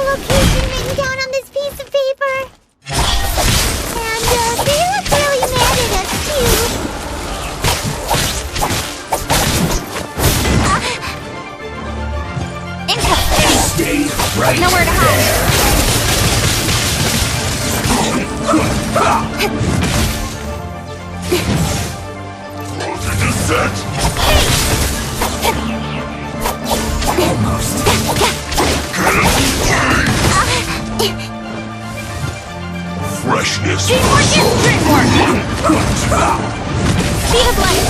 location written down on this piece of paper. And they look really mad at us, too. Income! Stay right Nowhere to hide. Descent! Almost. Freshness. Teamwork is dreamwork! Speed of light!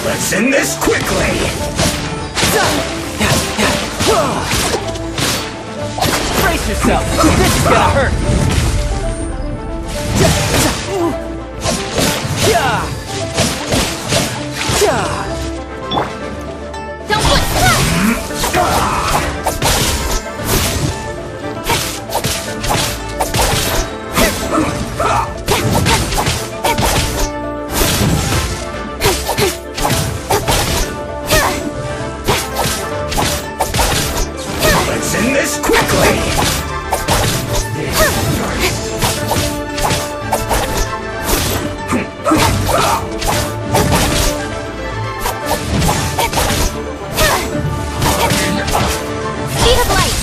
Let's end this quickly! Brace yourself! This is gonna hurt! Don't blink! Let's end this quickly! Speed of light!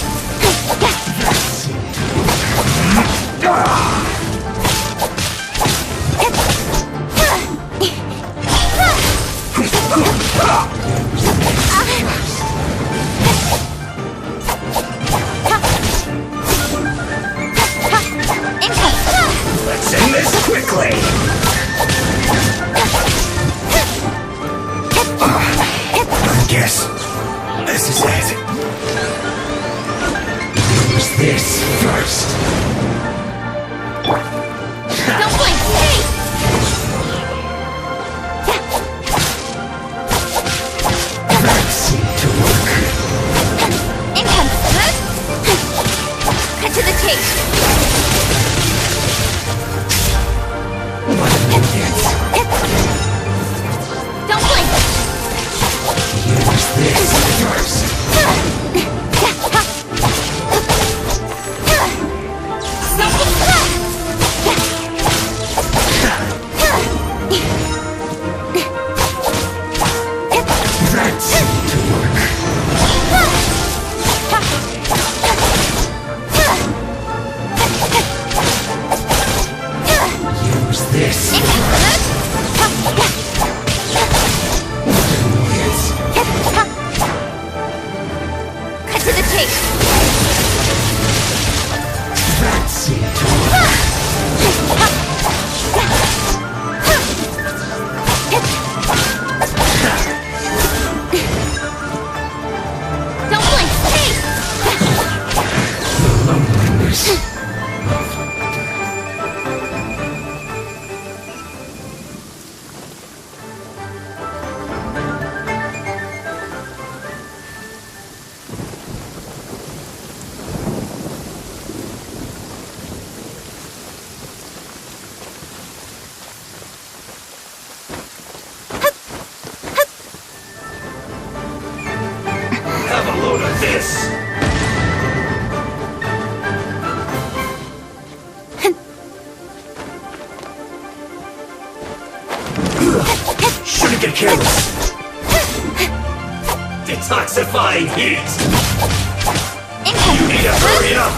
Let's end this quickly! I guess this is it. Use this first. Don't blink! Hey! That seemed to work. Income! Cut to the chase! What an idiot. Don't blink! Use this first. That seemed to work. Use this. Idiot. Cut to the chase! That seemed to work. Don't blink! Hey! The loneliness. Have a load of this. Shouldn't get careless. Detoxifying heat. Income! You need to hurry up.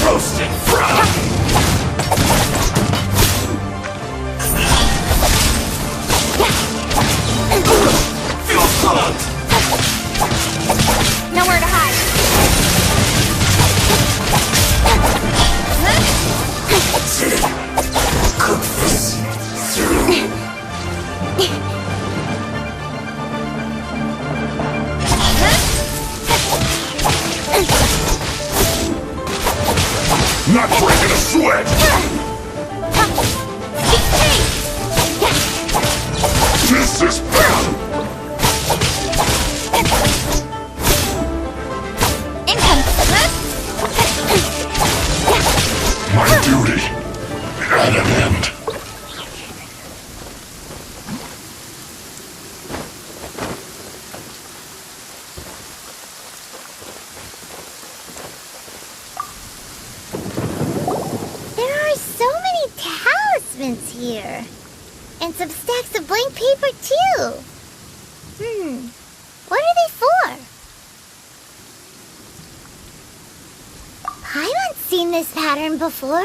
Roasting fry. Feel pumped. Nowhere to hide! That's it. Cook this through. parchments here. And some stacks of blank paper, too. What are they for? Paimon's seen this pattern before.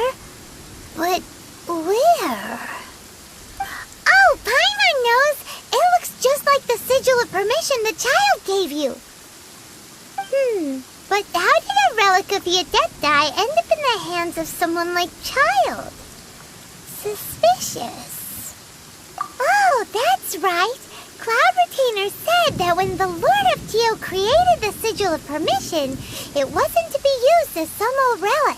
But where? Oh, Paimon knows! It looks just like the sigil of permission the child gave you. But how did a relic of the Adepti end up in the hands of someone like Child? Suspicious. Oh, that's right. Cloud Retainer said that when the Lord of Tio created the Sigil of Permission, it wasn't to be used as some old relic.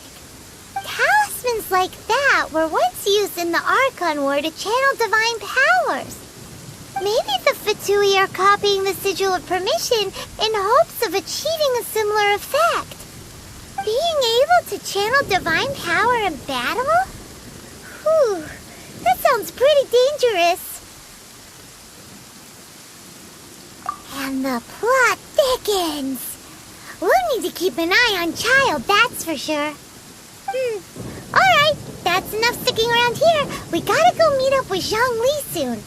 Talismans like that were once used in the Archon War to channel divine powers. Maybe the Fatui are copying the Sigil of Permission in hopes of achieving a similar effect. Being able to channel divine power in battle? Whew, that sounds pretty dangerous. And the plot thickens. We'll need to keep an eye on Child, that's for sure. Alright, that's enough sticking around here. We gotta go meet up with Zhongli soon.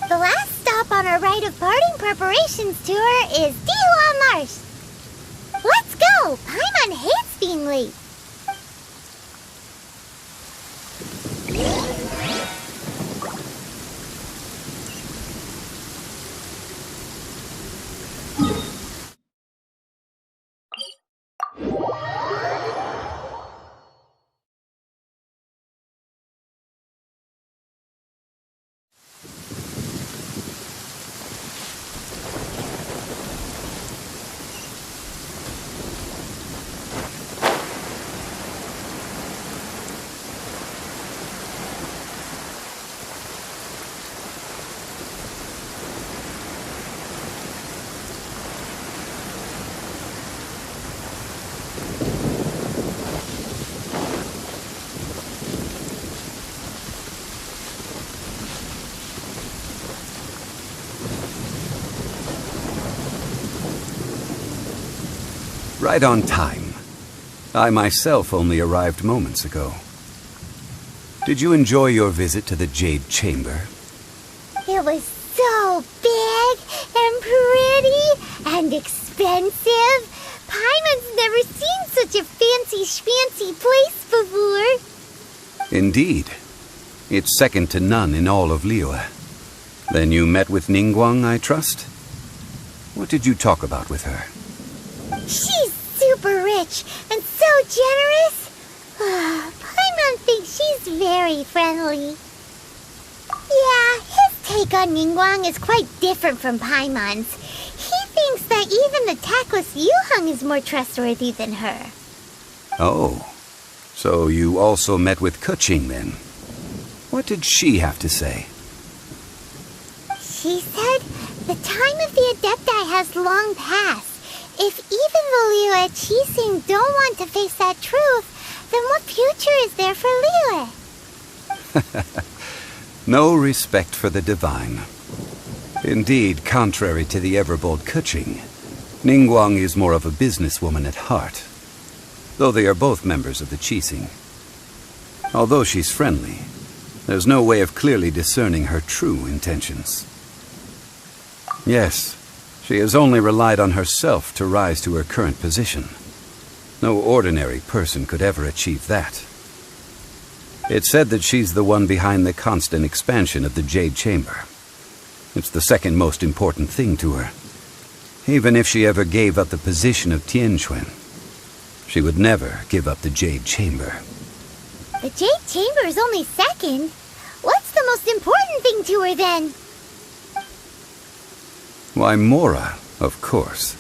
The last stop on our rite of parting preparations tour is Dihua Marsh. Let's go! Paimon hates being late. Right on time. I myself only arrived moments ago. Did you enjoy your visit to the Jade Chamber? It was so big and pretty and expensive. Paimon's never seen such a fancy schmancy place before. Indeed. It's second to none in all of Liyue. Then you met with Ningguang, I trust? What did you talk about with her? She's super rich and so generous. Paimon thinks she's very friendly. Yeah, his take on Ningguang is quite different from Paimon's. He thinks that even the tactless Yuheng is more trustworthy than her. Oh, so you also met with Keqing then? What did she have to say? She said the time of the Adepti has long passed. If even the Liyue Qixing don't want to face that truth, then what future is there for Liyue? No respect for the divine. Indeed, contrary to the ever-bold Keqing, Ningguang is more of a businesswoman at heart, though they are both members of the Qixing. Although she's friendly, there's no way of clearly discerning her true intentions. Yes, she has only relied on herself to rise to her current position. No ordinary person could ever achieve that. It's said that she's the one behind the constant expansion of the Jade Chamber. It's the second most important thing to her. Even if she ever gave up the position of Tianquan, she would never give up the Jade Chamber. The Jade Chamber is only second. What's the most important thing to her then? Why, Mora, of course.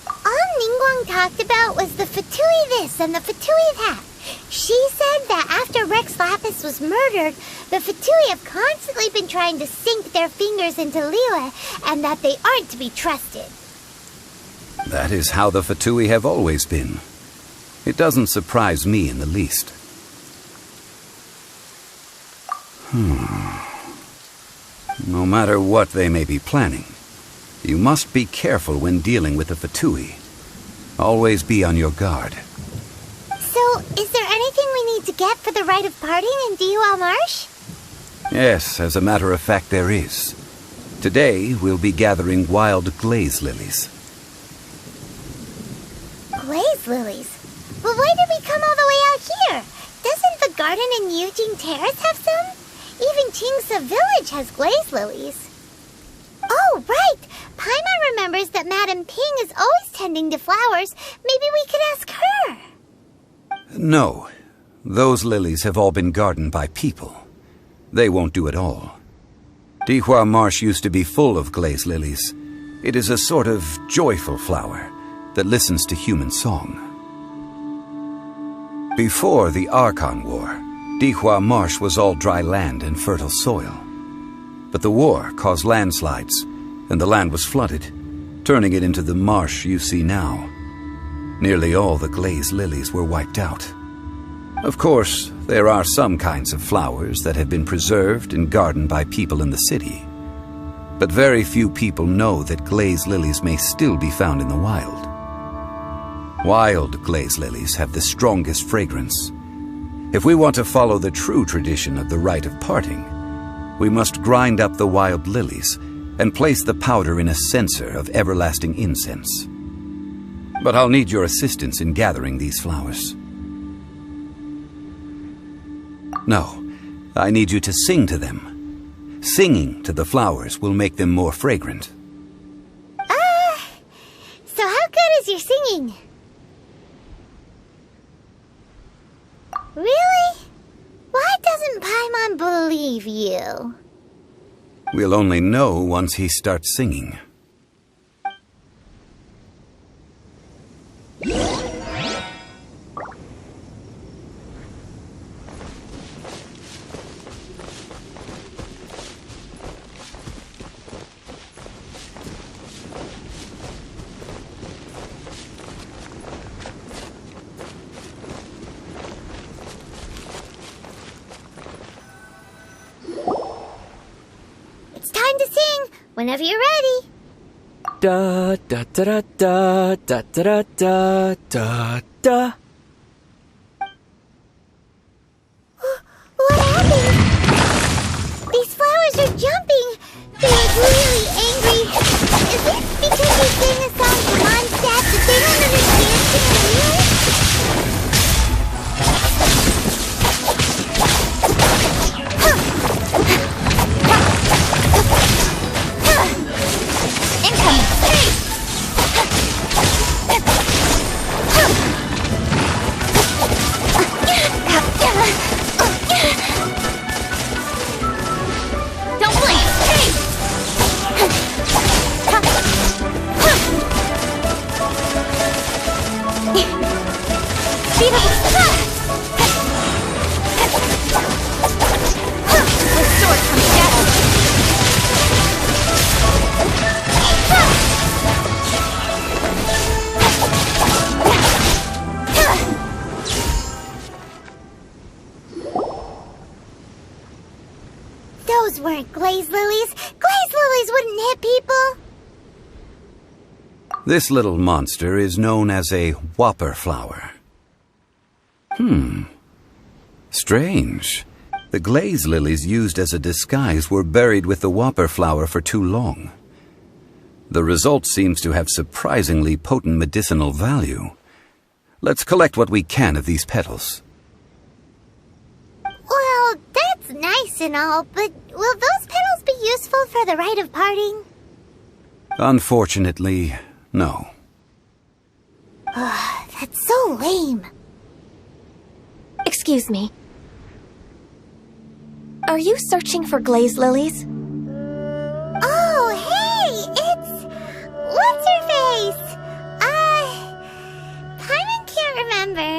All Ningguang talked about was the Fatui this and the Fatui that. She said that after Rex Lapis was murdered, the Fatui have constantly been trying to sink their fingers into Liyue, and that they aren't to be trusted. That is how the Fatui have always been. It doesn't surprise me in the least. No matter what they may be planning, you must be careful when dealing with the Fatui. Always be on your guard. So, is there anything we need to get for the the rite of parting in Dihua Marsh? Yes, as a matter of fact, there is. Today, we'll be gathering wild glaze lilies. Glaze lilies? But why did we come all the way out here? Doesn't the garden in Yujing Terrace have some? Even Qingse Village has glaze lilies. Oh, right! Paimon remembers that Madame Ping is always tending to flowers. Maybe we could ask her. No. Those lilies have all been gardened by people. They won't do it all. Dihua Marsh used to be full of glaze lilies. It is a sort of joyful flower that listens to human song. Before the Archon War, Dihua Marsh was all dry land and fertile soil. But the war caused landslides, and the land was flooded, turning it into the marsh you see now. Nearly all the glaze lilies were wiped out. Of course, there are some kinds of flowers that have been preserved and gardened by people in the city. But very few people know that glaze lilies may still be found in the wild. Wild glaze lilies have the strongest fragrance. If we want to follow the true tradition of the rite of parting, we must grind up the wild lilies and place the powder in a censer of everlasting incense. But I'll need your assistance in gathering these flowers. No, I need you to sing to them. Singing to the flowers will make them more fragrant. So how good is your singing? Really? Why doesn't Paimon believe you? We'll only know once he starts singing. It's time to sing, whenever you're ready. Da da da da da da da da da. What happened? These flowers are jumping. They're really angry. Is it because we sang a song to Mondstadt that they don't understand singing English? Incoming! Hey! Don't blink! Hey! Speed up! Restore from shadow! Those weren't glaze lilies. Glaze lilies wouldn't hit people. This little monster is known as a whopper flower. Strange. The glaze lilies used as a disguise were buried with the whopper flower for too long. The result seems to have surprisingly potent medicinal value. Let's collect what we can of these petals. Well, that's nice and all, but will those petals be useful for the rite of parting? Unfortunately, no. That's so lame. Excuse me. Are you searching for glaze lilies? Oh, hey! It's... What's-her-face? Paimon can't remember.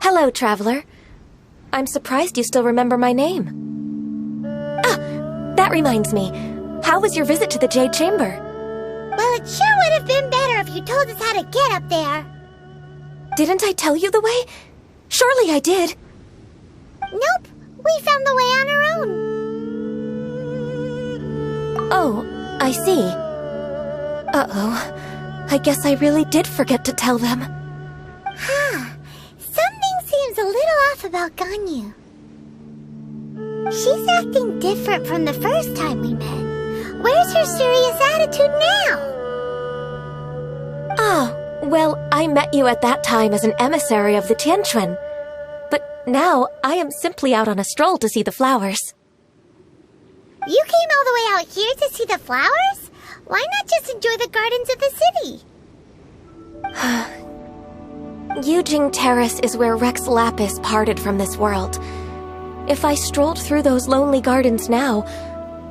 Hello, traveler. I'm surprised you still remember my name. Ah, that reminds me. How was your visit to the Jade Chamber? Well, it sure would have been better if you told us how to get up there. Didn't I tell you the way? Surely I did. Nope, we found the way on our own. Oh, I see. Uh-oh. I guess I really did forget to tell them. Something seems a little off off about Ganyu. She's acting different from the first time we met. Where's her serious attitude now? Ah, well, I met you at that time as an emissary of the Tianquan. But now, I am simply out on a stroll to see the flowers. You came all the way out here to see the flowers? Why not just enjoy the gardens of the city? Yujing Terrace is where Rex Lapis parted from this world. If I strolled through those lonely gardens now,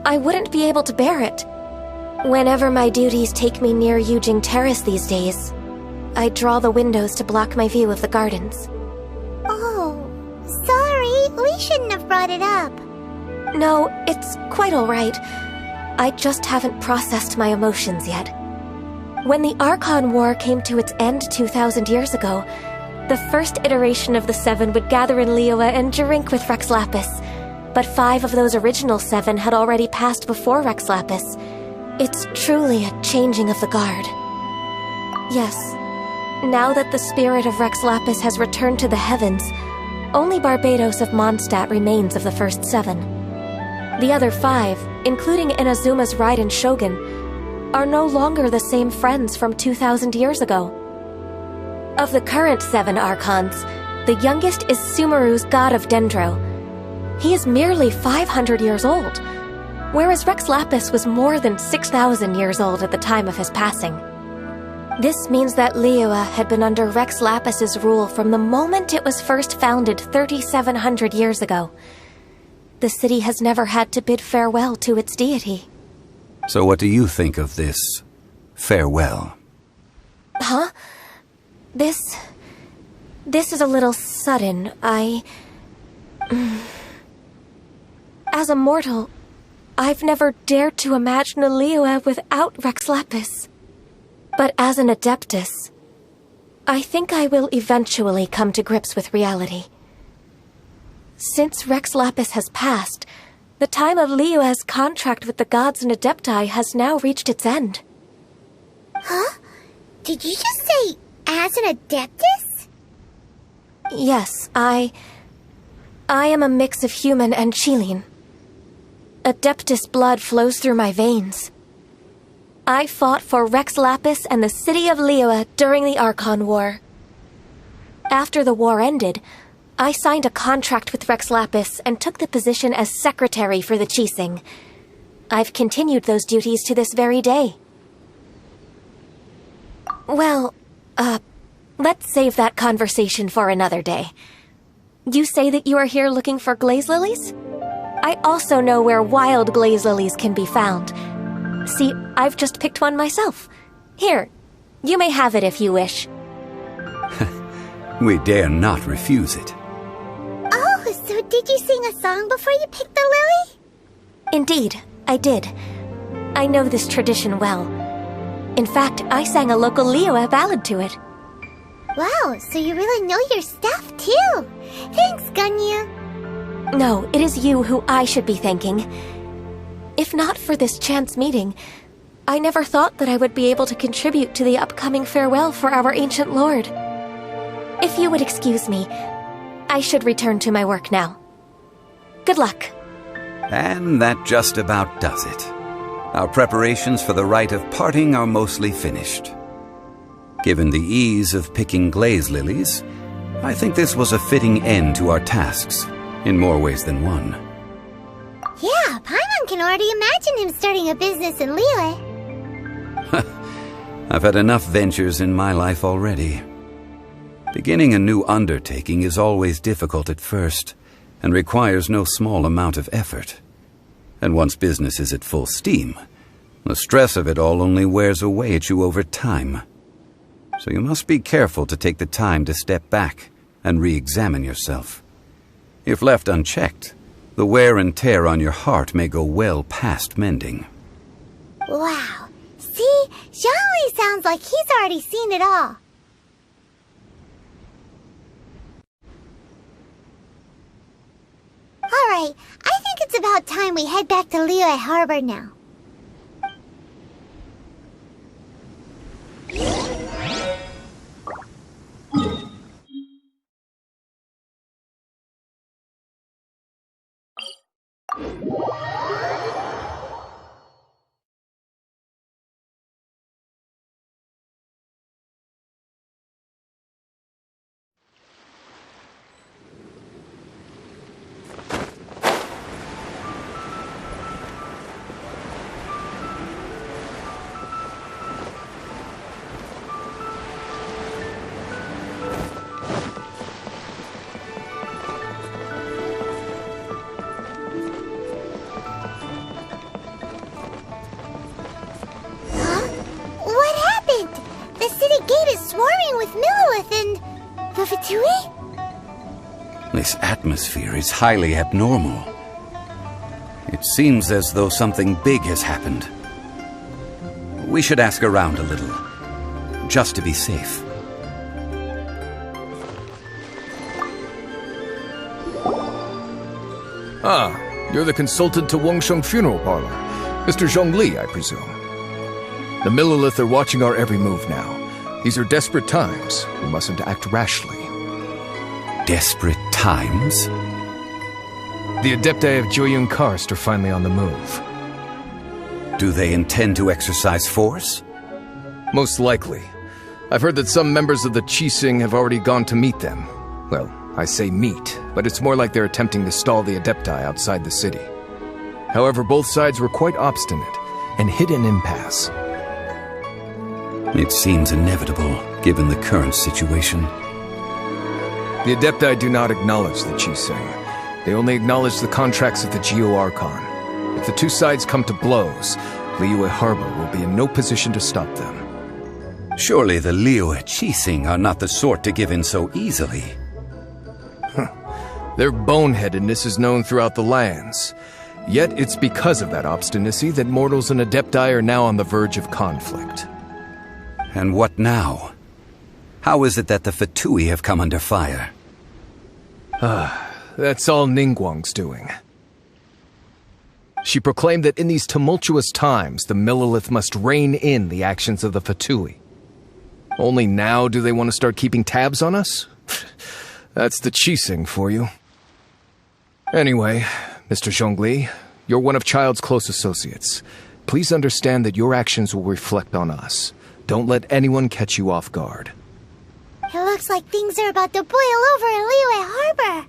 I wouldn't be able to bear it. Whenever my duties take me near Yujing Terrace these days, I draw the windows to block my view of the gardens. Oh, sorry, we shouldn't have brought it up. No, it's quite all right. I just haven't processed my emotions yet. When the Archon War came to its end 2,000 years ago, the first iteration of the Seven would gather in Liyue and drink with Rex Lapis. But 5 of those original 7 had already passed before Rex Lapis. It's truly a changing of the guard. Yes, now that the spirit of Rex Lapis has returned to the heavens, only Barbados of Mondstadt remains of the first 7. The other 5, including Inazuma's Raiden Shogun, are no longer the same friends from 2,000 years ago. Of the current 7 Archons, the youngest is Sumeru's god of Dendro. He is merely 500 years old, whereas Rex Lapis was more than 6,000 years old at the time of his passing. This means that Liyue had been under Rex Lapis's rule from the moment it was first founded 3,700 years ago. The city has never had to bid farewell to its deity. So what do you think of this farewell? Huh? This is a little sudden. As a mortal, I've never dared to imagine a Liyue without Rex Lapis. But as an Adeptus, I think I will eventually come to grips with reality. Since Rex Lapis has passed, the time of Liyue's contract with the gods and Adepti has now reached its end. Huh? Did you just say, as an Adeptus? Yes, I am a mix of human and Chilean. Adeptus blood flows through my veins. I fought for Rex Lapis and the city of Liyue during the Archon War. After the war ended, I signed a contract with Rex Lapis and took the position as secretary for the Qixing. I've continued those duties to this very day. Well, let's save that conversation for another day. You say that you are here looking for glaze lilies? I also know where wild glaze lilies can be found. See, I've just picked one myself. Here, you may have it if you wish. We dare not refuse it. Oh, so did you sing a song before you picked the lily? Indeed, I did. I know this tradition well. In fact, I sang a local Liyue ballad to it. Wow, so you really know your stuff, too. Thanks, Ganyu. No, it is you who I should be thanking. If not for this chance meeting, I never thought that I would be able to contribute to the upcoming farewell for our ancient lord. If you would excuse me, I should return to my work now. Good luck. And that just about does it. Our preparations for the rite of parting are mostly finished. Given the ease of picking glaze lilies, I think this was a fitting end to our tasks, in more ways than one. Yeah, Paimon can already imagine him starting a business in Liyue. I've had enough ventures in my life already. Beginning a new undertaking is always difficult at first, and requires no small amount of effort. And once business is at full steam, the stress of it all only wears away at you over time. So you must be careful to take the time to step back and re-examine yourself. If left unchecked, the wear and tear on your heart may go well past mending. Wow. See, Zhongli sounds like he's already seen it all. Alright, I think it's about time we head back to Liyue Harbor now. Monolith and the Fatui? This atmosphere is highly abnormal. It seems as though something big has happened. We should ask around a little, just to be safe. Ah, you're the consultant to Wangsheng Funeral Parlor. Mr. Zhongli, I presume. The Millilith are watching our every move now. These are desperate times. We mustn't act rashly. Desperate times? The Adepti of Joyun Karst are finally on the move. Do they intend to exercise force? Most likely. I've heard that some members of the Qixing have already gone to meet them. Well, I say meet, but it's more like they're attempting to stall the Adepti outside the city. However, both sides were quite obstinate and hit an impasse. It seems inevitable, given the current situation. The Adepti do not acknowledge the Qixing. They only acknowledge the contracts of the Geo-Archon. If the two sides come to blows, Liyue Harbor will be in no position to stop them. Surely the Liyue Qixing are not the sort to give in so easily. Their boneheadedness is known throughout the lands. Yet it's because of that obstinacy that mortals and Adepti are now on the verge of conflict. And what now? How is it that the Fatui have come under fire? That's all Ningguang's doing. She proclaimed that in these tumultuous times, the Millilith must rein in the actions of the Fatui. Only now do they want to start keeping tabs on us? That's the Qixing for you. Anyway, Mr. Zhongli, you're one of Child's close associates. Please understand that your actions will reflect on us. Don't let anyone catch you off guard. It looks like things are about to boil over in Liyue Harbor.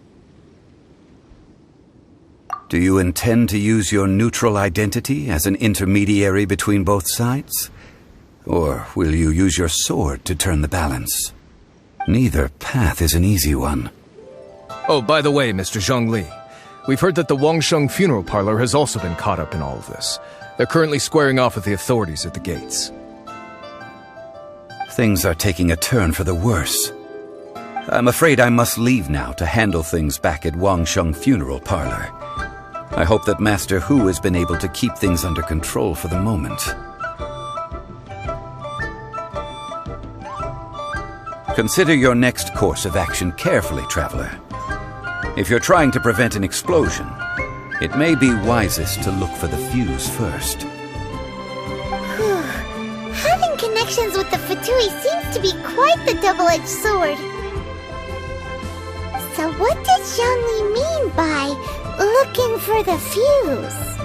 Do you intend to use your neutral identity as an intermediary between both sides? Or will you use your sword to turn the balance? Neither path is an easy one. Oh, by the way, Mr. Zhongli, we've heard that the Wangsheng Funeral Parlor has also been caught up in all of this. They're currently squaring off with the authorities at the gates. Things are taking a turn for the worse. I'm afraid I must leave now to handle things back at Wangsheng Funeral Parlor. I hope that Master Hu has been able to keep things under control for the moment. Consider your next course of action carefully, Traveler. If you're trying to prevent an explosion, it may be wisest to look for the fuse first. Having connections with the Fatui seems to be quite the double-edged sword. So what does Zhongli mean by looking for the fuse?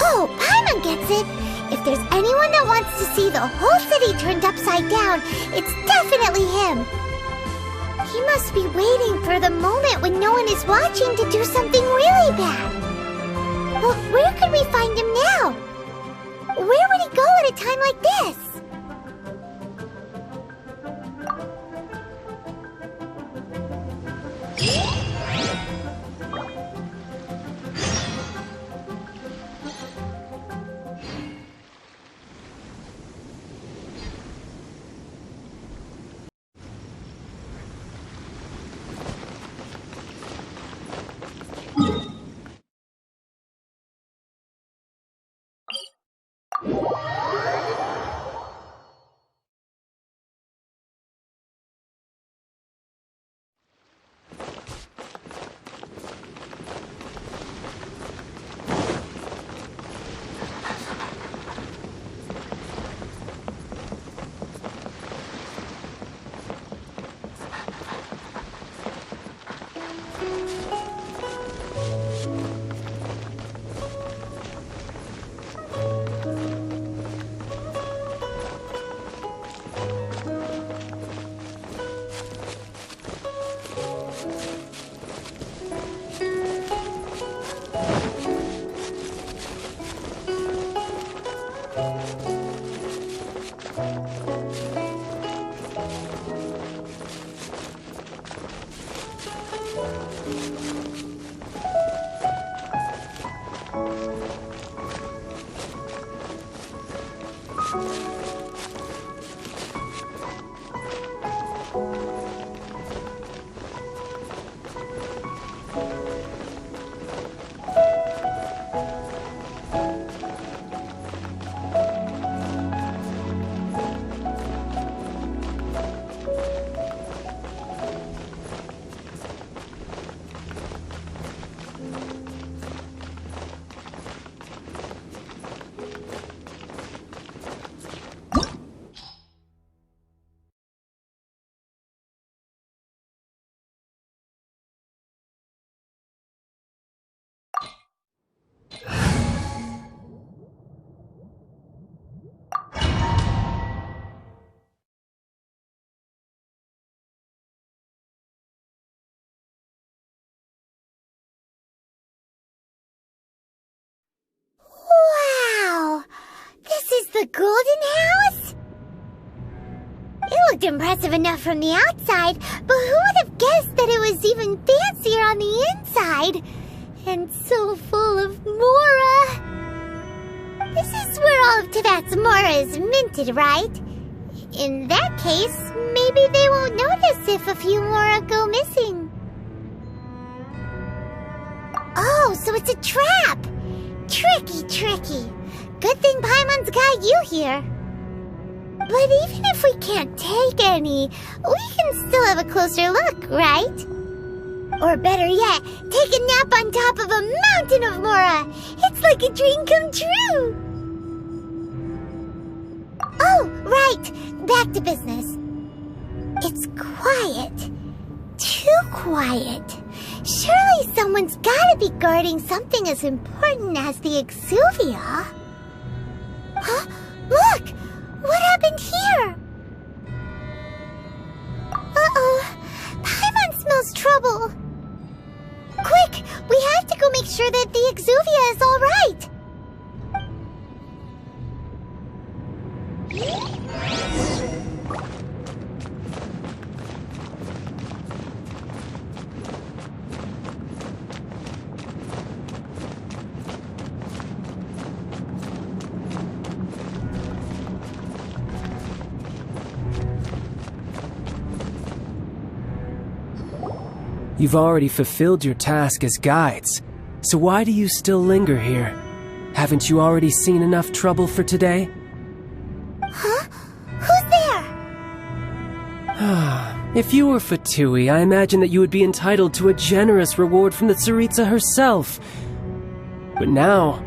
Oh, Paimon gets it! If there's anyone that wants to see the whole city turned upside down, it's definitely him. He must be waiting for the moment when no one is watching to do something really bad. Well, where could we find him now? Where would he go at a time like this? The golden house? It looked impressive enough from the outside, but who would have guessed that it was even fancier on the inside? And so full of Mora. This is where all of Teyvat's Mora is minted, right? In that case, maybe they won't notice if a few Mora go missing. Oh, so it's a trap! Tricky, tricky. Good thing Paimon's got you here. But even if we can't take any, we can still have a closer look, right? Or better yet, take a nap on top of a mountain of Mora. It's like a dream come true. Oh, right. Back to business. It's quiet. Too quiet. Surely someone's gotta be guarding something as important as the Exuvia. Huh? Look! What happened here? Uh-oh. Paimon smells trouble. Quick! We have to go make sure that the Exuvia is all right. You've already fulfilled your task as guides, so why do you still linger here? Haven't you already seen enough trouble for today? Huh? Who's there? If you were Fatui, I imagine that you would be entitled to a generous reward from the Tsaritsa herself. But now,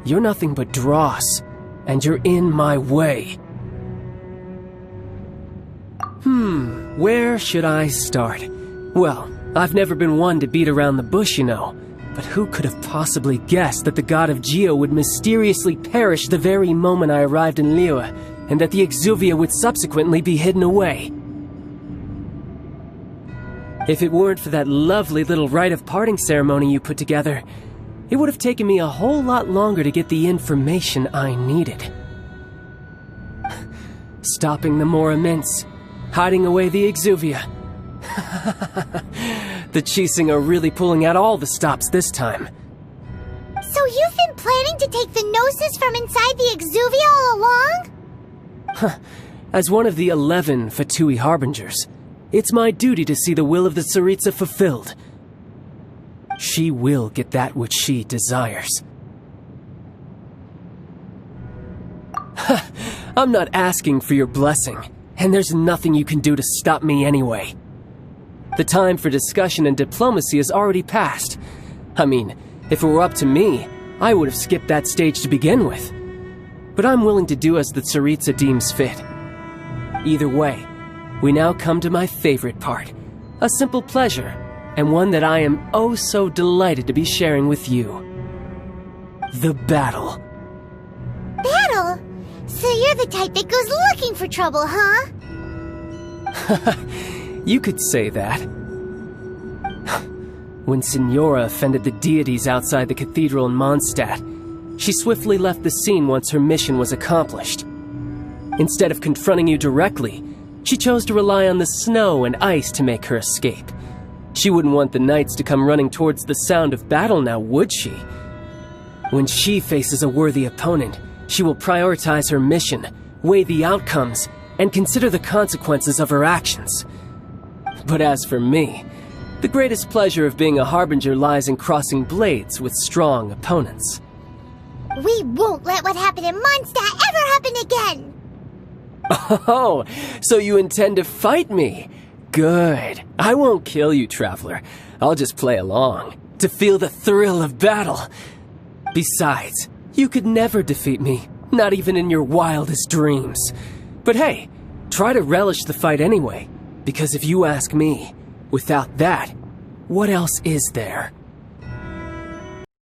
you're nothing but dross, and you're in my way. Where should I start? Well, I've never been one to beat around the bush, you know. But who could have possibly guessed that the god of Geo would mysteriously perish the very moment I arrived in Liyue, and that the Exuvia would subsequently be hidden away? If it weren't for that lovely little rite of parting ceremony you put together, it would have taken me a whole lot longer to get the information I needed. Stopping the Mora mints, hiding away the Exuvia. The Chising are really pulling out all the stops this time. So you've been planning to take the Gnosis from inside the Exuvia all along? As one of the 11 Fatui Harbingers, it's my duty to see the will of the Tsaritsa fulfilled. She will get that which she desires. I'm not asking for your blessing, and there's nothing you can do to stop me anyway. The time for discussion and diplomacy has already passed. I mean, if it were up to me, I would have skipped that stage to begin with. But I'm willing to do as the Tsaritsa deems fit. Either way, we now come to my favorite part. A simple pleasure, and one that I am oh so delighted to be sharing with you. The battle. Battle? So you're the type that goes looking for trouble, huh? You could say that. When Signora offended the deities outside the cathedral in Mondstadt, she swiftly left the scene once her mission was accomplished. Instead of confronting you directly, she chose to rely on the snow and ice to make her escape. She wouldn't want the knights to come running towards the sound of battle now, would she? When she faces a worthy opponent, she will prioritize her mission, weigh the outcomes, and consider the consequences of her actions. But as for me, the greatest pleasure of being a Harbinger lies in crossing blades with strong opponents. We won't let what happened in Mondstadt ever happen again! Oh, so you intend to fight me? Good. I won't kill you, Traveler. I'll just play along, to feel the thrill of battle. Besides, you could never defeat me, not even in your wildest dreams. But hey, try to relish the fight anyway. Because if you ask me, without that, what else is there?